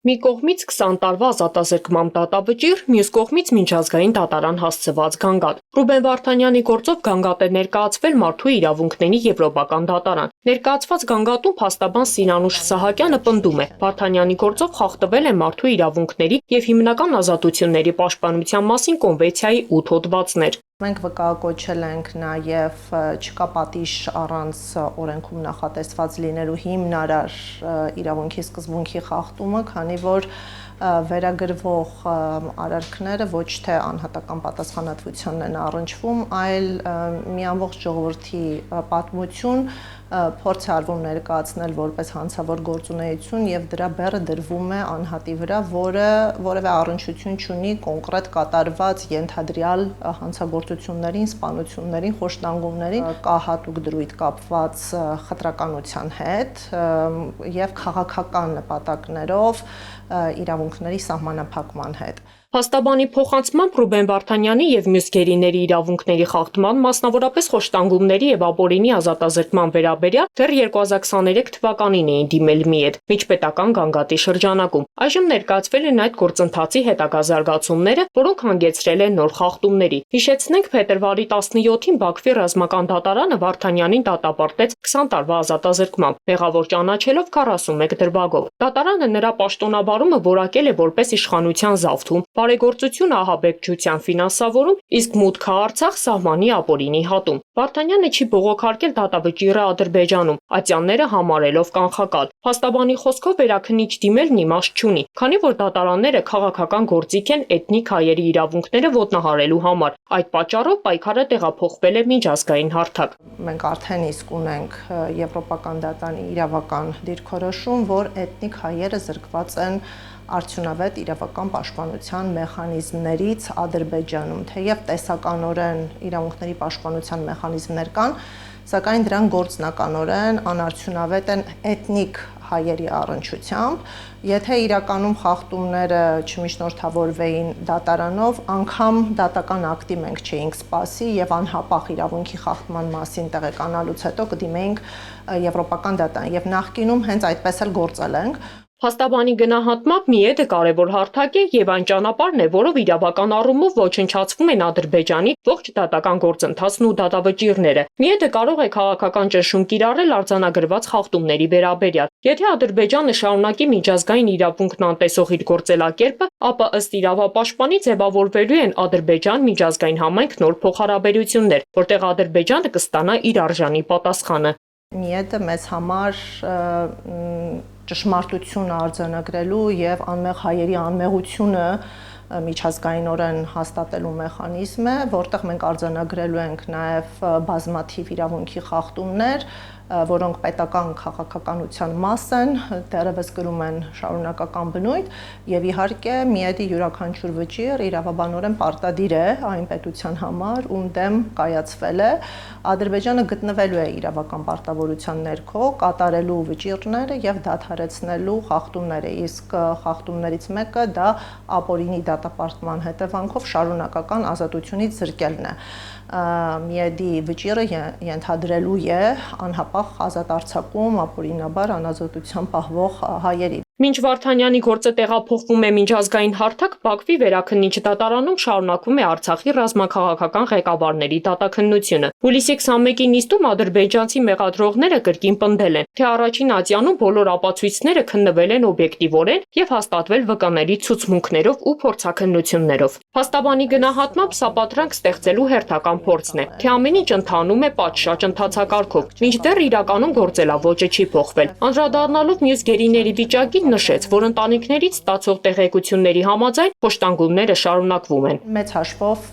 Մի կողմից 20 տարվա ազատազրկման դատավճիռ, մյուս կողմից միջազգային դատարան հասցված գանգատ։ Ռուբեն Վարդանյանի գործով գանգատ է ներկայացվել Մարդու իրավունքների եվրոպական դատարան։ Ներկայացված գանգատում փաստաբան Սինանուշ Սահակյանը պնդում է, Վարդանյանի գործով խախտվել են մարդու իրավունքների եւ հիմնական ազատությունների պաշտպանության մասին կոնվենցիայի 8 հոդվածներ։ Մենք վկայակոչել ենք նաև չկա պատիժ առանց օրենքում նախատեսված լինելու հիմնարար իրավունքի սկզբունքի խախտումը, քանի որ վերագրվող արարքները ոչ թե անհատական պատասխանատվությանն են առնչվում, այլ մի ամբողջ ժողովրդի պատմություն փորձ է արվում ներկայացնել որպես հանցավոր գործունեություն եւ դրա բեռը դրվում է անհատի վրա, որը որևէ առնչություն չունի կոնկրետ կատարված ենթադրյալ հանցագործություններին, սպանություններին, խոշտանգումներին, կա հատուկ դրույթ կապված խտրականության հետ եւ քաղաքական նպատակներով իրավունքների սահմանափակման հետ։ Փաստաբանի փոխանցմամբ Ռուբեն Վարդանյանի եւ մյուս գերիների իրավունքների խախտման, մասնավորապես խոշտանգումների եւ ապօրինի ազատազրկման վերաբերյալ դեռ 2023 թվականին էին դիմել ՄԻԵԴ միջպետական գանգատի շրջանակում։ Այժմ ներկայացվել են այդ գործընթացի հետագա զարգացումները, որոնք հանգեցրել են նոր խախտումների։ Հիշեցնենք, փետրվարի 17-ին Բաքվի ռազմական դատարանը Վարդանյանին դատապարտեց 20 տարվա ազատազրկմամբ, մեղավոր ճանաչելով 41 դրվագով։ Դատարանը նրա պաշտոնավարումը որակել է որպես իշխանության զավթում, բարեգործություն ահաբեկչության ֆինանսավորում, իսկ մուտքը Արցախ սահմանի ապօրինի հատում։ Վարդանյանը չի բողոքարկել դատավճիռը Ադրբեջանում, ատյանները համարելով կանխակալ։ Փաստաբանի խոսքով վերաքննիչ դիմելն իմաստ չունի, քանի որ դատարանները քաղաքական գործիք են էթնիկ հայերի իրավունքները ոտնահարելու համար։ Այդ պատճառով պայքարը տեղափոխվել է միջազգային հարթակ։ Մենք արդեն իսկ ունենք Եվրոպական դատարանի իրավական դիրքորոշում, որ էթնիկ հայերը զրկված են արդյունավետ իրավական պաշտպանության մեխանիզմներից Ադրբեջանում, թեև տեսականորեն իրավունքների պաշտպանության մեխանիզմներ կան, սակայն դրանք գործնականորեն անարդյունավետ են էթնիկ հայերի առնչությամբ, եթե իրականում խախտումները չմիջնորդավորվեին դատարանով, անգամ դատական ակտի մենք չէինք սպասի եւ անհապաղ իրավունքի խախտման մասին տեղեկանալուց հետո կդիմեինք Եվրոպական դատարան եւ նախկինում հենց այդպես էլ գործել ենք։ Փաստաբանի գնահատմամբ ՄԻԵԴ-ը կարևոր հարթակ է եւ այն ճանապարհն է, որով իրավական առումով ոչնչացվում են Ադրբեջանի ողջ դատական գործընթացն ու դատավճիռները։ ՄԻԵԴ-ը կարող է քաղաքական ճնշում կիրառել արձանագրված խախտումների վերաբերյալ։ Եթե Ադրբեջանը շարունակի միջազգային իրավունքն անտեսող իր գործելակերպը, ապա ըստ իրավապաշտպանի ձևավորվելու են Ադրբեջան միջազգային համայնք նոր փոխհարաբերություններ, որտեղ Ադրբեջանը կստանա իր արժանի պատասխանը։ ՄԻԵԴ-ը մեզ համար ճշմարտություն արձանագրելու եւ անմեղ հայերի անմեղությունը միջազգայինորեն հաստատելու մեխանիզմ է, որտեղ մենք արձանագրելու ենք նաեւ բազմաթիվ իրավունքի խախտումներ, որոնք պետական քաղաքականության մաս են, դեռևս կրում են շարունակական բնույթ եւ իհարկե ՄԻԵԴ-ի յուրաքանչյուր վճիռ իրավաբանորեն պարտադիր է այն պետության համար, ում դեմ կայացվել է։ Ադրբեջանը գտնվելու է իրավական պարտավորության ներքո, կատարելու վճիռները եւ դադարեցնելու խախտումները, իսկ խախտումներից մեկը դա ապօրինի դատապարտման հետևանքով շարունակական ազատությունից զրկելն է։ ՄԻԵԴ-ի վճիռը ենթադրելու է անհապաղ ազատ արձակում ապօրինաբար անազատության պահվող հայերի։ Մինչ Վարդանյանի գործը տեղափոխվում է միջազգային հարթակ, Բաքվի վերաքննիչ դատարանում շարունակվում է Արցախի ռազմաքաղաքական ղեկավարների դատաքննությունը։ Հուլիսի 21-ի նիստում ադրբեջանցի մեղադրողները կրկին պնդել են, թե առաջին ատյանում բոլոր ապացույցները քննվել են օբյեկտիվորեն եւ հաստատվել վկաների ցուցմունքներով ու փորձաքննություններով։ Փաստաբանի գնահատմամբ սա պատրանք ստեղծելու հերթական փորձն է, թե ամեն ինչ ընթանում է պատշաճ ընթացակարգով, մինչդեռ իրականում գործելավոճը չի փոխվել։ Անդրադառնալով մյուս գերիների վիճակին, նշեց, որ ընտանիքներից ստացող տեղեկությունների համաձայն խոշտանգումները շարունակվում են։ Մեծ հաշվով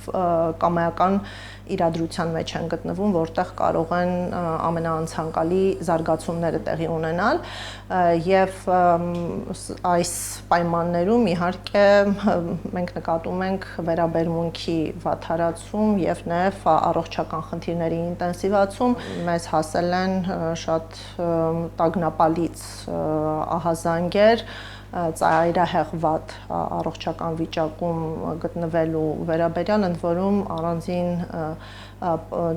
կամայական իրադրության մեջ են գտնվում, որտեղ կարող են ամենաանցանկալի զարգացումները տեղի ունենալ եւ այս պայմաններում իհարկե մենք նկատում ենք վերաբերմունքի վատթարացում եւ նաեւ առողջական խնդիրների ինտենսիվացում։ Մեզ հասել են շատ տագնապալից ահազանգեր ծայրահեղված առողջական վիճակում գտնվելու վերաբերյալ, ընդ որում առանձին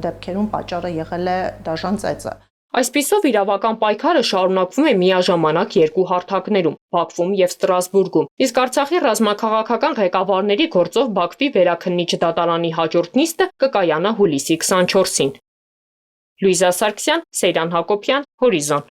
դեպքերում պատճառը եղել է դաժան ծեծը։ Այսպիսով իրավական պայքարը շարունակվում է միաժամանակ երկու հարթակներում՝ Բաքվում եւ Ստրասբուրգում, իսկ Արցախի ռազմաքաղաքական ղեկավարների գործով Բաքվի վերաքննիչ դատարանի հաջորդ նիստը կկայանա հուլիսի 24-ին։ Լուիզա Սարգսյան, Սեյրան Հակոբյան, Հորիզոն։